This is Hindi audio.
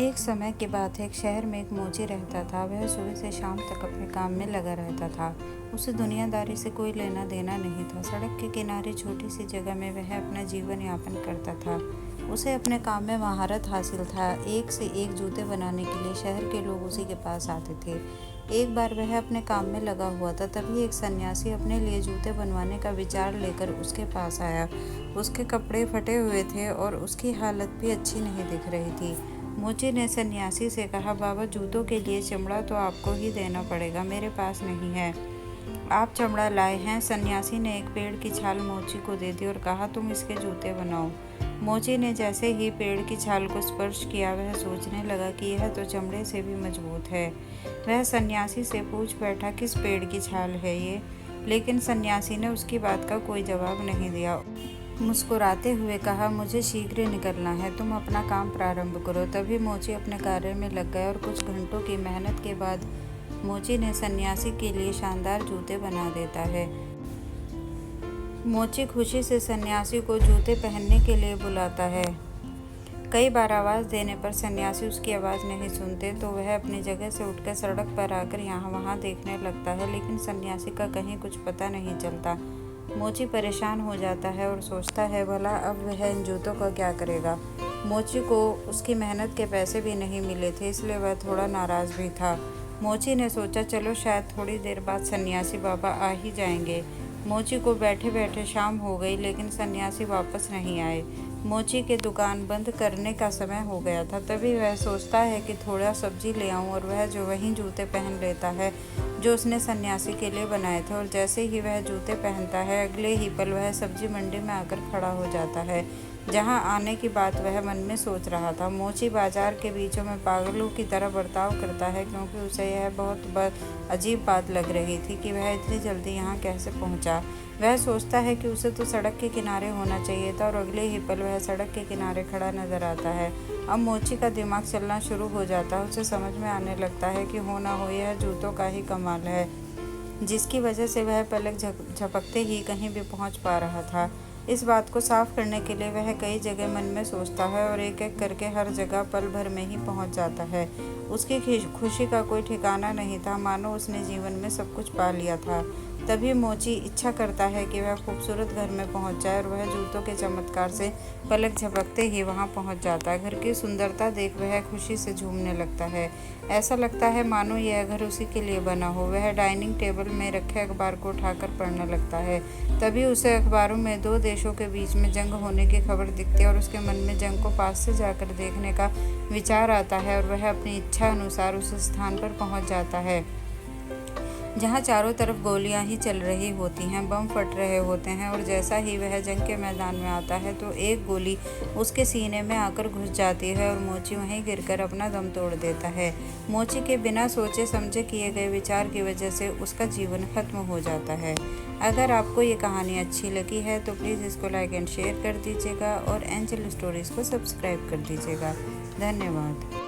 एक समय की बात है। एक शहर में एक मोची रहता था। वह सुबह से शाम तक अपने काम में लगा रहता था। उसे दुनियादारी से कोई लेना देना नहीं था। सड़क के किनारे छोटी सी जगह में वह अपना जीवन यापन करता था। उसे अपने काम में महारत हासिल था। एक से एक जूते बनाने के लिए शहर के लोग उसी के पास आते थे। एक बार वह अपने काम में लगा हुआ था, तभी एक सन्यासी अपने लिए जूते बनवाने का विचार लेकर उसके पास आया। उसके कपड़े फटे हुए थे और उसकी हालत भी अच्छी नहीं दिख रही थी। मोची ने सन्यासी से कहा, बाबा, जूतों के लिए चमड़ा तो आपको ही देना पड़ेगा, मेरे पास नहीं है। आप चमड़ा लाए हैं? सन्यासी ने एक पेड़ की छाल मोची को दे दी और कहा, तुम इसके जूते बनाओ। मोची ने जैसे ही पेड़ की छाल को स्पर्श किया, वह सोचने लगा कि यह तो चमड़े से भी मजबूत है। वह सन्यासी से पूछ बैठा, किस पेड़ की छाल है ये? लेकिन सन्यासी ने उसकी बात का कोई जवाब नहीं दिया। मुस्कुराते हुए कहा, मुझे शीघ्र निकलना है, तुम अपना काम प्रारंभ करो। तभी मोची अपने कार्य में लग गया और कुछ घंटों की मेहनत के बाद मोची ने सन्यासी के लिए शानदार जूते बना देता है। मोची खुशी से सन्यासी को जूते पहनने के लिए बुलाता है। कई बार आवाज़ देने पर सन्यासी उसकी आवाज़ नहीं सुनते तो वह अपनी जगह से उठकर सड़क पर आकर यहाँ वहाँ देखने लगता है, लेकिन सन्यासी का कहीं कुछ पता नहीं चलता। मोची परेशान हो जाता है और सोचता है, भला अब वह इन जूतों का क्या करेगा। मोची को उसकी मेहनत के पैसे भी नहीं मिले थे, इसलिए वह थोड़ा नाराज़ भी था। मोची ने सोचा, चलो शायद थोड़ी देर बाद सन्यासी बाबा आ ही जाएंगे। मोची को बैठे बैठे शाम हो गई, लेकिन सन्यासी वापस नहीं आए। मोची के दुकान बंद करने का समय हो गया था। तभी वह सोचता है कि थोड़ा सब्जी ले आऊं और वह जो वहीं जूते पहन लेता है जो उसने सन्यासी के लिए बनाए थे। और जैसे ही वह जूते पहनता है, अगले ही पल वह सब्जी मंडी में आकर खड़ा हो जाता है, जहां आने की बात वह मन में सोच रहा था। मोची बाजार के बीचों में पागलों की तरह बर्ताव करता है, क्योंकि उसे यह बहुत अजीब बात लग रही थी कि वह इतनी जल्दी यहाँ कैसे पहुँचा। वह सोचता है कि उसे तो सड़क के किनारे होना चाहिए था और अगले ही पल वह सड़क के किनारे खड़ा नजर आता है। अब मोची का दिमाग चलना शुरू हो जाता है। उसे समझ में आने लगता है कि हो ना हो यह जूतों का ही कमाल है, जिसकी वजह से वह पलक झपकते ही कहीं भी पहुंच पा रहा था। इस बात को साफ करने के लिए वह कई जगह मन में सोचता है और एक एक करके हर जगह पल भर में ही पहुंच जाता है। उसकी खुशी का कोई ठिकाना नहीं था, मानो उसने जीवन में सब कुछ पा लिया था। तभी मोची इच्छा करता है कि वह खूबसूरत घर में पहुंच जाए और वह जूतों के चमत्कार से पलक झपकते ही वहां पहुंच जाता है। घर की सुंदरता देख वह खुशी से झूमने लगता है। ऐसा लगता है मानो यह घर उसी के लिए बना हो। वह डाइनिंग टेबल में रखे अखबार को उठाकर पढ़ने लगता है। तभी उसे अखबारों में दो देशों के बीच में जंग होने की खबर दिखती है और उसके मन में जंग को पास से जाकर देखने का विचार आता है और वह अपनी इच्छा अनुसार उस स्थान पर पहुंच जाता है जहां चारों तरफ गोलियां ही चल रही होती हैं, बम फट रहे होते हैं। और जैसा ही वह जंग के मैदान में आता है तो एक गोली उसके सीने में आकर घुस जाती है और मोची वहीं गिरकर अपना दम तोड़ देता है। मोची के बिना सोचे समझे किए गए विचार की वजह से उसका जीवन खत्म हो जाता है। अगर आपको ये कहानी अच्छी लगी है तो प्लीज़ इसको लाइक एंड शेयर कर दीजिएगा और एंजल स्टोरीज़ को सब्सक्राइब कर दीजिएगा। धन्यवाद।